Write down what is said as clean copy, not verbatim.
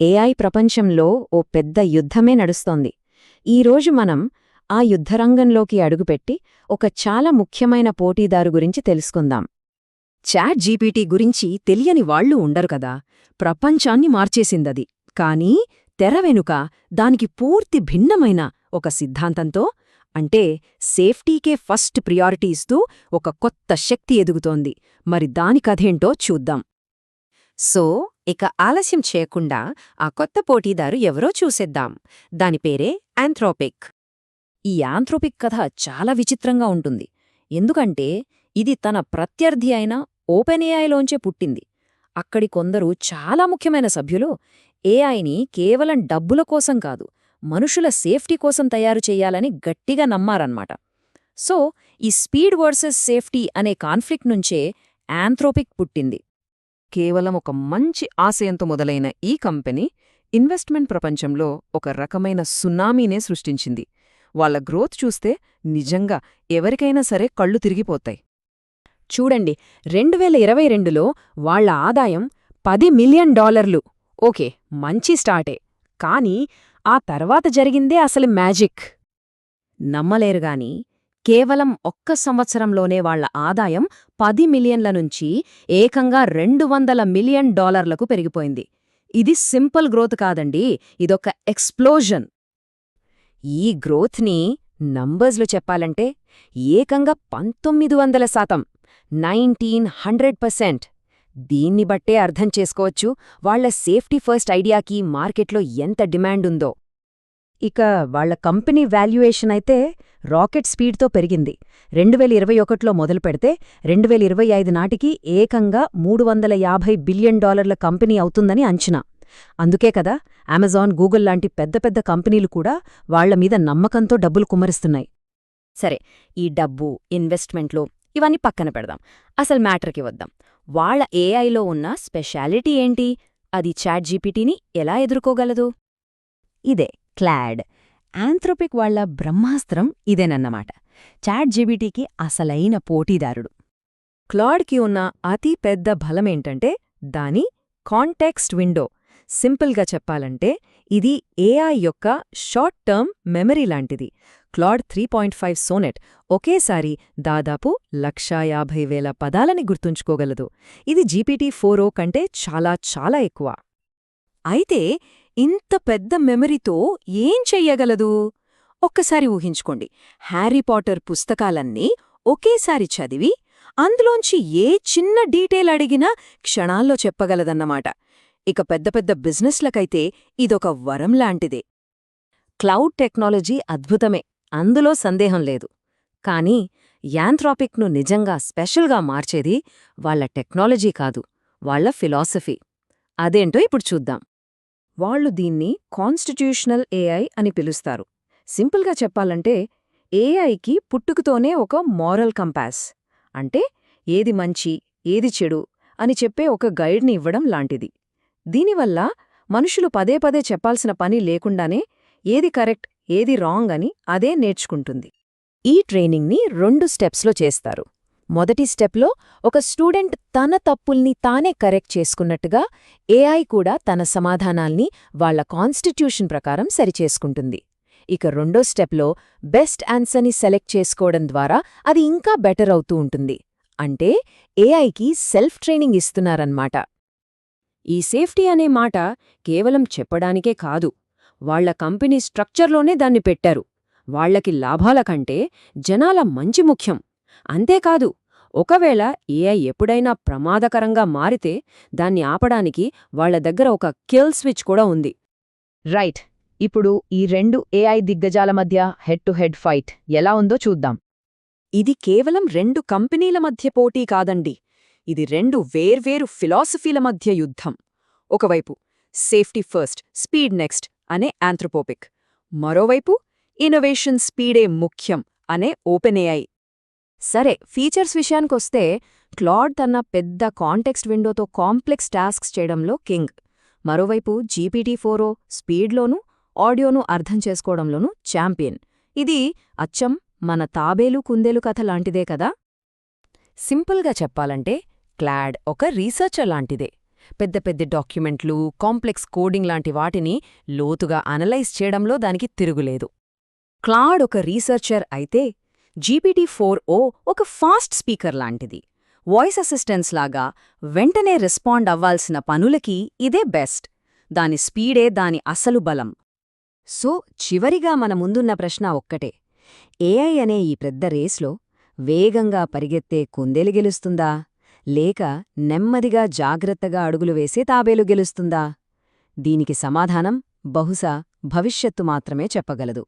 AI ప్రపంచంలో ఓ పెద్ద యుద్ధమే నడుస్తోంది. ఈరోజు మనం ఆ యుద్ధరంగంలోకి అడుగుపెట్టి ఒక చాలా ముఖ్యమైన పోటీదారు గురించి తెలుసుకుందాం. చాట్ జీపీటీ గురించి తెలియని వాళ్లు ఉండరు కదా. ప్రపంచాన్ని మార్చేసిందది. కానీ తెర వెనుక దానికి పూర్తి భిన్నమైన ఒక సిద్ధాంతంతో, అంటే సేఫ్టీకే ఫస్ట్ ప్రియారిటీ ఇస్తూ ఒక కొత్త శక్తి ఎదుగుతోంది. మరి దాని కథేంటో చూద్దాం. సో ఇక ఆలస్యం చేయకుండా ఆ కొత్త పోటీదారు ఎవరో చూసేద్దాం. దాని పేరే ఆంథ్రోపిక్. ఈ ఆంథ్రోపిక్ కథ చాలా విచిత్రంగా ఉంటుంది. ఎందుకంటే ఇది తన ప్రత్యర్థి అయిన ఓపెన్ఏఐలోంచే పుట్టింది. అక్కడి కొందరు చాలా ముఖ్యమైన సభ్యులు ఏఐని కేవలం డబ్బుల కోసం కాదు, మనుషుల సేఫ్టీ కోసం తయారు చెయ్యాలని గట్టిగా నమ్మారన్నమాట. సో ఈ స్పీడ్ వర్సెస్ సేఫ్టీ అనే కాన్ఫ్లిక్ట్ నుంచే ఆంథ్రోపిక్ పుట్టింది. కేవలం ఒక మంచి ఆశయంతో మొదలైన ఈ కంపెనీ ఇన్వెస్ట్మెంట్ ప్రపంచంలో ఒక రకమైన సునామీనే సృష్టించింది. వాళ్ల గ్రోత్ చూస్తే నిజంగా ఎవరికైనా సరే కళ్ళు తిరిగిపోతాయి. చూడండి, 2022లో వాళ్ల ఆదాయం $10 మిలియన్. ఓకే, మంచి స్టార్టే. కానీ ఆ తర్వాత జరిగిందే అసలు మ్యాజిక్. నమ్మలేరుగాని కేవలం ఒక్క సంవత్సరంలోనే వాళ్ల ఆదాయం 10 మిలియన్ల నుంచి ఏకంగా $200 మిలియన్ పెరిగిపోయింది. ఇది సింపుల్ గ్రోత్ కాదండి, ఇదొక ఎక్స్ప్లోజన్. ఈ గ్రోత్ని నంబర్స్లో చెప్పాలంటే ఏకంగా 1900%, 1900%. దీన్ని బట్టే అర్థం చేసుకోవచ్చు వాళ్ల సేఫ్టీ ఫస్ట్ ఐడియాకి మార్కెట్లో ఎంత డిమాండ్ ఉందో. ఇక వాళ్ల కంపెనీ వాల్యుయేషన్ అయితే రాకెట్ స్పీడ్తో పెరిగింది. 2021లో మొదలుపెడితే 2025 నాటికి ఏకంగా $350 బిలియన్ కంపెనీ అవుతుందని అంచనా. అందుకే కదా అమెజాన్, గూగుల్ లాంటి పెద్ద పెద్ద కంపెనీలు కూడా వాళ్ల మీద నమ్మకంతో డబ్బులు కుమ్మరిస్తున్నాయి. సరే, ఈ డబ్బు, ఇన్వెస్ట్మెంట్లు ఇవన్నీ పక్కన పెడదాం. అసలు మ్యాటర్కి వద్దాం. వాళ్ల ఏఐలో ఉన్న స్పెషాలిటీ ఏంటి? అది చాట్ జీపీటీని ఎలా ఎదుర్కోగలదు? ఇదే క్లాడ్. ఆంథ్రోపిక్ వాళ్ల బ్రహ్మాస్త్రం ఇదేనన్నమాట. చాట్ జీపీటీకి అసలైన పోటీదారుడు. క్లాడ్కి ఉన్న అతి పెద్ద బలమేంటంటే దాని కాంటెక్స్ట్ విండో. సింపుల్గా చెప్పాలంటే ఇది ఏఐ యొక్క షార్ట్ టర్మ్ మెమరీ లాంటిది. క్లాడ్ 3.5 సోనెట్ ఒకేసారి దాదాపు 150,000 పదాలని గుర్తుంచుకోగలదు. ఇది GPT-4o కంటే చాలా చాలా ఎక్కువ. అయితే ఇంత పెద్ద మెమరీతో ఏం చెయ్యగలదు? ఒక్కసారి ఊహించుకోండి, హ్యారీ పాటర్ పుస్తకాలన్నీ ఒకేసారి చదివి అందులోంచి ఏ చిన్న డీటెయిల్ అడిగినా క్షణాల్లో చెప్పగలదన్నమాట. ఇక పెద్ద పెద్ద బిజినెస్లకైతే ఇదొక వరం లాంటిదే. క్లౌడ్ టెక్నాలజీ అద్భుతమే, అందులో సందేహం లేదు. కానీ యాంథ్రోపిక్ను నిజంగా స్పెషల్గా మార్చేది వాళ్ల టెక్నాలజీ కాదు, వాళ్ల ఫిలాసఫీ. అదేంటో ఇప్పుడు చూద్దాం. వాళ్లు దీన్ని కాన్స్టిట్యూషనల్ ఏఐ అని పిలుస్తారు. సింపుల్గా చెప్పాలంటే ఏఐకి పుట్టుకతోనే ఒక మారల్ కంపాస్, అంటే ఏది మంచి, ఏది చెడు అని చెప్పే ఒక గైడ్ని ఇవ్వడం లాంటిది. దీనివల్ల మనుషులు పదే పదే చెప్పాల్సిన పని లేకుండానే ఏది కరెక్ట్, ఏది రాంగ్ అని అదే నేర్చుకుంటుంది. ఈ ట్రైనింగ్ని 2 స్టెప్స్లో చేస్తారు. మొదటి స్టెప్లో ఒక స్టూడెంట్ తన తప్పుల్ని తానే కరెక్ట్ చేసుకున్నట్టుగా ఏఐ కూడా తన సమాధానాల్ని వాళ్ల కాన్స్టిట్యూషన్ ప్రకారం సరిచేసుకుంటుంది. ఇక రెండో స్టెప్లో బెస్ట్ ఆన్సర్ని సెలెక్ట్ చేసుకోవడం ద్వారా అది ఇంకా బెటర్ అవుతూ ఉంటుంది. అంటే ఏఐకి సెల్ఫ్ ట్రైనింగ్ ఇస్తున్నారన్నమాట. ఈ సేఫ్టీ అనే మాట కేవలం చెప్పడానికే కాదు, వాళ్ల కంపెనీ స్ట్రక్చర్లోనే దాన్ని పెట్టారు. వాళ్లకి లాభాల కంటే జనాల మంచి ముఖ్యం. అంతేకాదు, ఒకవేళ ఏఐ ఎప్పుడైనా ప్రమాదకరంగా మారితే దాన్ని ఆపడానికి వాళ్ల దగ్గర ఒక కిల్ స్విచ్ కూడా ఉంది. రైట్, ఇప్పుడు ఈ 2 ఏఐ దిగ్గజాల మధ్య హెడ్ టు హెడ్ ఫైట్ ఎలా ఉందో చూద్దాం. ఇది కేవలం 2 కంపెనీల మధ్య పోటీ కాదండి, ఇది 2 వేర్వేరు ఫిలాసఫీల మధ్య యుద్ధం. ఒకవైపు సేఫ్టీ ఫస్ట్, స్పీడ్ నెక్స్ట్ అనే ఆంథ్రోపోపిక్, మరోవైపు ఇన్నోవేషన్ స్పీడే ముఖ్యం అనే ఓపెన్ఏఐ. సరే, ఫీచర్స్ విషయానికొస్తే క్లాడ్ తన పెద్ద కాంటెక్స్ట్ విండోతో కాంప్లెక్స్ టాస్క్స్ చేయడంలో కింగ్. మరోవైపు GPT-4o స్పీడ్లోనూ ఆడియోను అర్థం చేసుకోవడంలోనూ ఛాంపియన్. ఇది అచ్చం మన తాబేలు కుందేలు కథ లాంటిదే కదా. సింపుల్గా చెప్పాలంటే క్లాడ్ ఒక రీసెర్చర్ లాంటిదే. పెద్ద పెద్ద డాక్యుమెంట్లు, కాంప్లెక్స్ కోడింగ్ లాంటి వాటిని లోతుగా అనలైజ్ చేయడంలో దానికి తిరుగులేదు. క్లాడ్ ఒక రీసెర్చర్ అయితే GPT-4o ఒక ఫాస్ట్ స్పీకర్ లాంటిది. వాయిస్ అసిస్టెన్స్ లాగా వెంటనే రెస్పాండ్ అవ్వాల్సిన పనులకి ఇదే బెస్ట్. దాని స్పీడే దాని అసలు బలం. సో చివరిగా మన ముందున్న ప్రశ్న ఒక్కటే, ఏఐ అనే ఈ పెద్ద రేస్లో వేగంగా పరిగెత్తే కుందేలు గెలుస్తుందా, లేక నెమ్మదిగా జాగ్రత్తగా అడుగులు వేసే తాబేలు గెలుస్తుందా? దీనికి సమాధానం బహుశా భవిష్యత్తు మాత్రమే చెప్పగలదు.